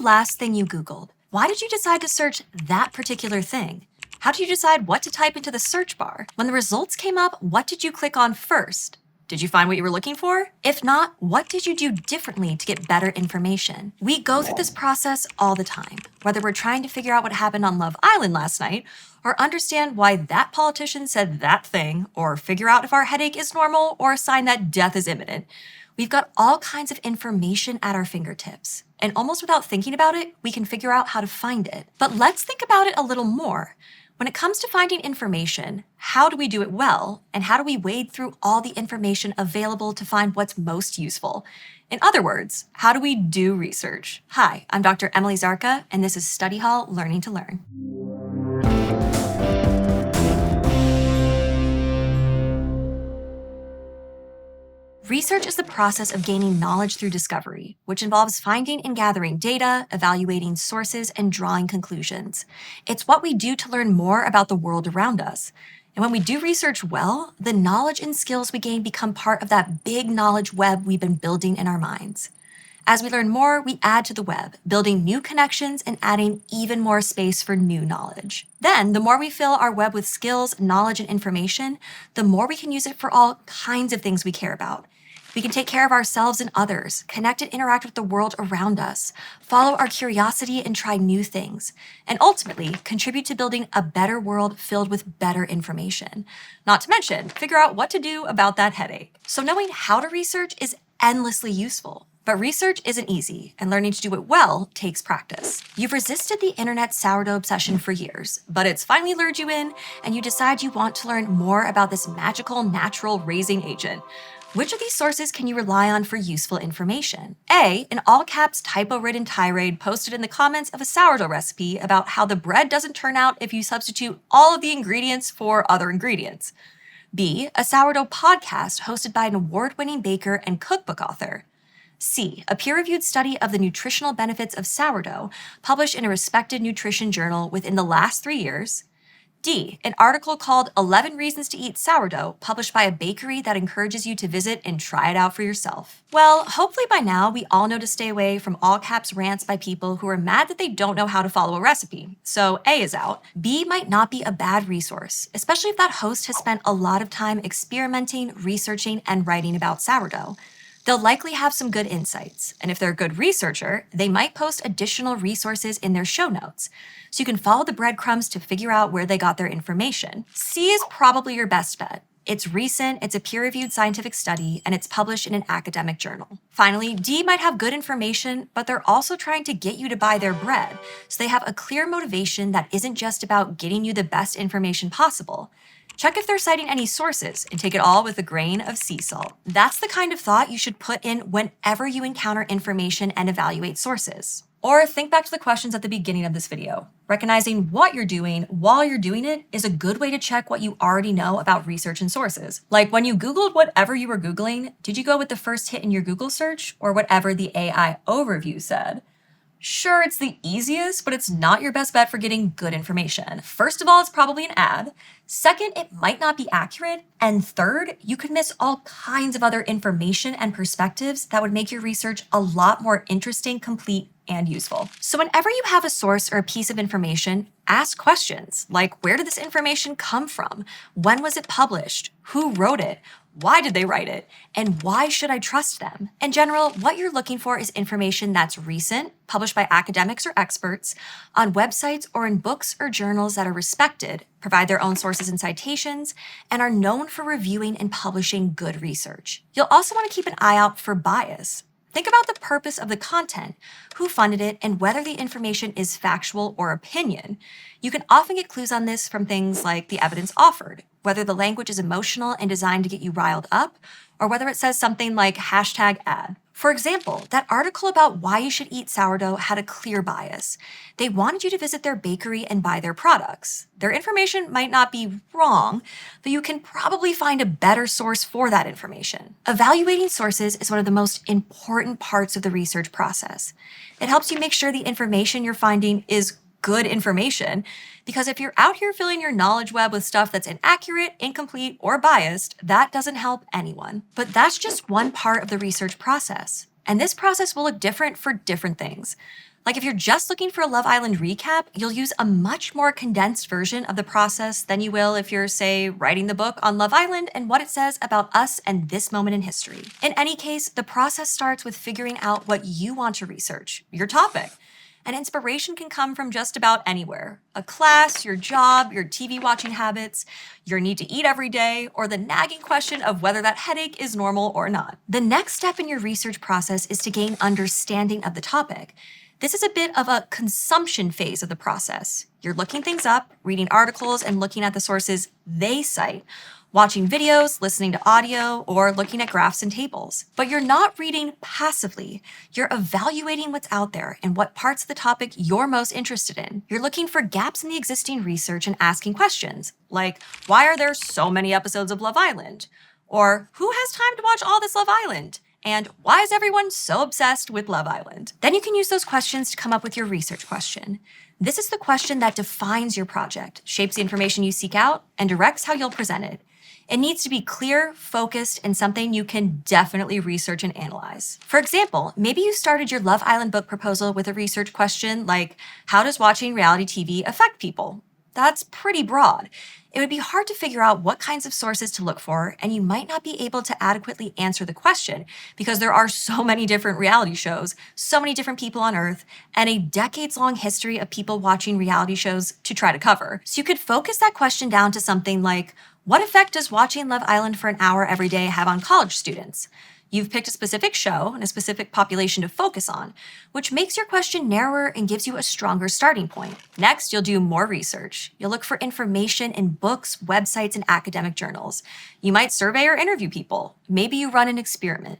last thing you Googled? Why did you decide to search that particular thing? How did you decide what to type into the search bar? When the results came up, what did you click on first? Did you find what you were looking for? If not, what did you do differently to get better information? We go through this process all the time, whether we're trying to figure out what happened on Love Island last night, or understand why that politician said that thing, or figure out if our headache is normal or a sign that death is imminent. We've got all kinds of information at our fingertips, and almost without thinking about it, we can figure out how to find it. But let's think about it a little more. When it comes to finding information, how do we do it well, and how do we wade through all the information available to find what's most useful? In other words, how do we do research? Hi, I'm Dr. Emily Zarka, and this is Study Hall Learning to Learn. Research is the process of gaining knowledge through discovery, which involves finding and gathering data, evaluating sources, and drawing conclusions. It's what we do to learn more about the world around us. And when we do research well, the knowledge and skills we gain become part of that big knowledge web we've been building in our minds. As we learn more, we add to the web, building new connections and adding even more space for new knowledge. Then, the more we fill our web with skills, knowledge, and information, the more we can use it for all kinds of things we care about. We can take care of ourselves and others, connect and interact with the world around us, follow our curiosity and try new things, and ultimately contribute to building a better world filled with better information. Not to mention, figure out what to do about that headache. So knowing how to research is endlessly useful. But research isn't easy, and learning to do it well takes practice. You've resisted the internet sourdough obsession for years, but it's finally lured you in, and you decide you want to learn more about this magical natural raising agent. Which of these sources can you rely on for useful information? A, an all-caps typo-ridden tirade posted in the comments of a sourdough recipe about how the bread doesn't turn out if you substitute all of the ingredients for other ingredients. B, a sourdough podcast hosted by an award-winning baker and cookbook author. C, a peer-reviewed study of the nutritional benefits of sourdough published in a respected nutrition journal within the last 3 years. D, an article called 11 Reasons to Eat Sourdough, published by a bakery that encourages you to visit and try it out for yourself. Well, hopefully by now we all know to stay away from all-caps rants by people who are mad that they don't know how to follow a recipe. So A is out. B might not be a bad resource, especially if that host has spent a lot of time experimenting, researching, and writing about sourdough. They'll likely have some good insights, and if they're a good researcher, they might post additional resources in their show notes, so you can follow the breadcrumbs to figure out where they got their information. C is probably your best bet. It's recent, it's a peer-reviewed scientific study, and it's published in an academic journal. Finally, D might have good information, but they're also trying to get you to buy their bread, so they have a clear motivation that isn't just about getting you the best information possible. Check if they're citing any sources and take it all with a grain of sea salt. That's the kind of thought you should put in whenever you encounter information and evaluate sources. Or think back to the questions at the beginning of this video. Recognizing what you're doing while you're doing it is a good way to check what you already know about research and sources. Like when you Googled whatever you were Googling, did you go with the first hit in your Google search or whatever the AI overview said? Sure, it's the easiest, but it's not your best bet for getting good information. First of all, it's probably an ad. Second, it might not be accurate. And third, you could miss all kinds of other information and perspectives that would make your research a lot more interesting, complete, and useful. So whenever you have a source or a piece of information, ask questions like, where did this information come from? When was it published? Who wrote it? Why did they write it? And why should I trust them? In general, what you're looking for is information that's recent, published by academics or experts, on websites or in books or journals that are respected, provide their own sources and citations, and are known for reviewing and publishing good research. You'll also want to keep an eye out for bias. Think about the purpose of the content, who funded it, and whether the information is factual or opinion. You can often get clues on this from things like the evidence offered, whether the language is emotional and designed to get you riled up, or whether it says something like #ad. For example, that article about why you should eat sourdough had a clear bias. They wanted you to visit their bakery and buy their products. Their information might not be wrong, but you can probably find a better source for that information. Evaluating sources is one of the most important parts of the research process. It helps you make sure the information you're finding is good information, because if you're out here filling your knowledge web with stuff that's inaccurate, incomplete, or biased, that doesn't help anyone. But that's just one part of the research process. And this process will look different for different things. Like if you're just looking for a Love Island recap, you'll use a much more condensed version of the process than you will if you're, say, writing the book on Love Island and what it says about us and this moment in history. In any case, the process starts with figuring out what you want to research, your topic. And inspiration can come from just about anywhere: a class, your job, your TV watching habits, your need to eat every day, or the nagging question of whether that headache is normal or not. The next step in your research process is to gain understanding of the topic. This is a bit of a consumption phase of the process. You're looking things up, reading articles, and looking at the sources they cite, watching videos, listening to audio, or looking at graphs and tables. But you're not reading passively. You're evaluating what's out there and what parts of the topic you're most interested in. You're looking for gaps in the existing research and asking questions, like, why are there so many episodes of Love Island? Or, who has time to watch all this Love Island? And why is everyone so obsessed with Love Island? Then you can use those questions to come up with your research question. This is the question that defines your project, shapes the information you seek out, and directs how you'll present it. It needs to be clear, focused, and something you can definitely research and analyze. For example, maybe you started your Love Island book proposal with a research question like, how does watching reality TV affect people? That's pretty broad. It would be hard to figure out what kinds of sources to look for, and you might not be able to adequately answer the question because there are so many different reality shows, so many different people on Earth, and a decades-long history of people watching reality shows to try to cover. So you could focus that question down to something like, what effect does watching Love Island for an hour every day have on college students? You've picked a specific show and a specific population to focus on, which makes your question narrower and gives you a stronger starting point. Next, you'll do more research. You'll look for information in books, websites, and academic journals. You might survey or interview people. Maybe you run an experiment.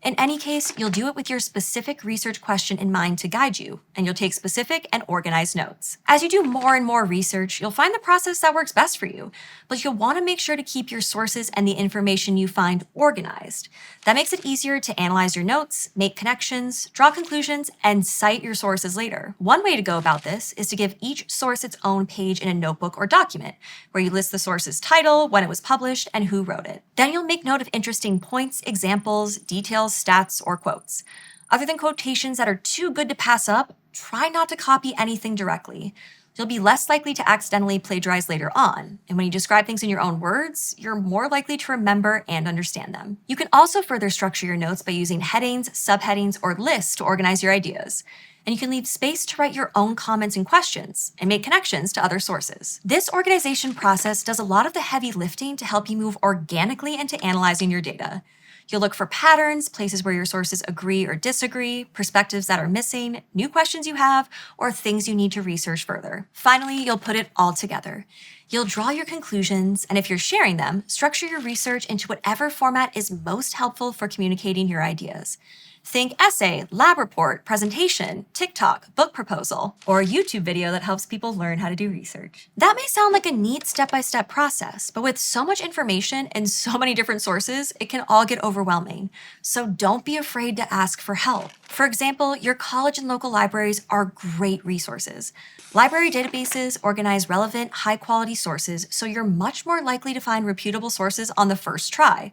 In any case, you'll do it with your specific research question in mind to guide you, and you'll take specific and organized notes. As you do more and more research, you'll find the process that works best for you, but you'll want to make sure to keep your sources and the information you find organized. That makes it easier to analyze your notes, make connections, draw conclusions, and cite your sources later. One way to go about this is to give each source its own page in a notebook or document, where you list the source's title, when it was published, and who wrote it. Then you'll make note of interesting points, examples, details, stats, or quotes. Other than quotations that are too good to pass up, try not to copy anything directly. You'll be less likely to accidentally plagiarize later on, and when you describe things in your own words, you're more likely to remember and understand them. You can also further structure your notes by using headings, subheadings, or lists to organize your ideas. And you can leave space to write your own comments and questions and make connections to other sources. This organization process does a lot of the heavy lifting to help you move organically into analyzing your data. You'll look for patterns, places where your sources agree or disagree, perspectives that are missing, new questions you have, or things you need to research further. Finally, you'll put it all together. You'll draw your conclusions, and if you're sharing them, structure your research into whatever format is most helpful for communicating your ideas. Think essay, lab report, presentation, TikTok, book proposal, or a YouTube video that helps people learn how to do research. That may sound like a neat step-by-step process, but with so much information and so many different sources, it can all get overwhelming. So don't be afraid to ask for help. For example, your college and local libraries are great resources. Library databases organize relevant, high-quality sources, so you're much more likely to find reputable sources on the first try.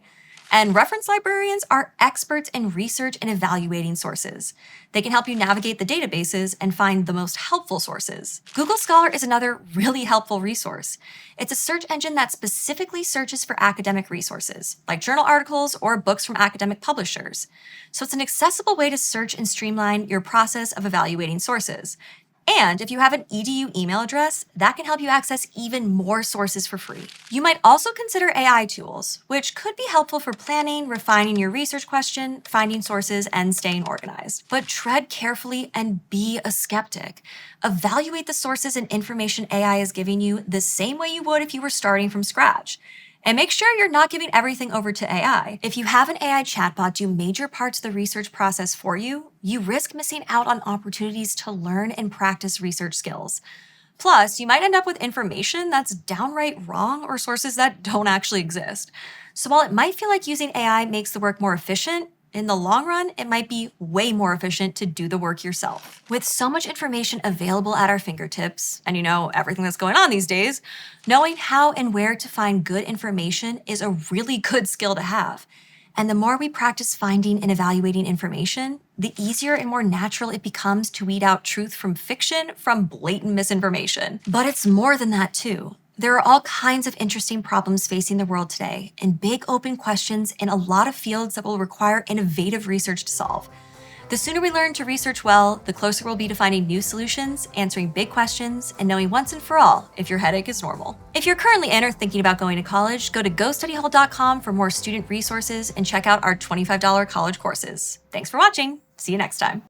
And reference librarians are experts in research and evaluating sources. They can help you navigate the databases and find the most helpful sources. Google Scholar is another really helpful resource. It's a search engine that specifically searches for academic resources, like journal articles or books from academic publishers. So it's an accessible way to search and streamline your process of evaluating sources. And if you have an EDU email address, that can help you access even more sources for free. You might also consider AI tools, which could be helpful for planning, refining your research question, finding sources, and staying organized. But tread carefully and be a skeptic. Evaluate the sources and information AI is giving you the same way you would if you were starting from scratch. And make sure you're not giving everything over to AI. If you have an AI chatbot do major parts of the research process for you, you risk missing out on opportunities to learn and practice research skills. Plus, you might end up with information that's downright wrong or sources that don't actually exist. So while it might feel like using AI makes the work more efficient, in the long run, it might be way more efficient to do the work yourself. With so much information available at our fingertips, and everything that's going on these days, knowing how and where to find good information is a really good skill to have. And the more we practice finding and evaluating information, the easier and more natural it becomes to weed out truth from fiction from blatant misinformation. But it's more than that, too. There are all kinds of interesting problems facing the world today, and big open questions in a lot of fields that will require innovative research to solve. The sooner we learn to research well, the closer we'll be to finding new solutions, answering big questions, and knowing once and for all if your headache is normal. If you're currently in or thinking about going to college, go to gostudyhall.com for more student resources and check out our $25 college courses. Thanks for watching. See you next time.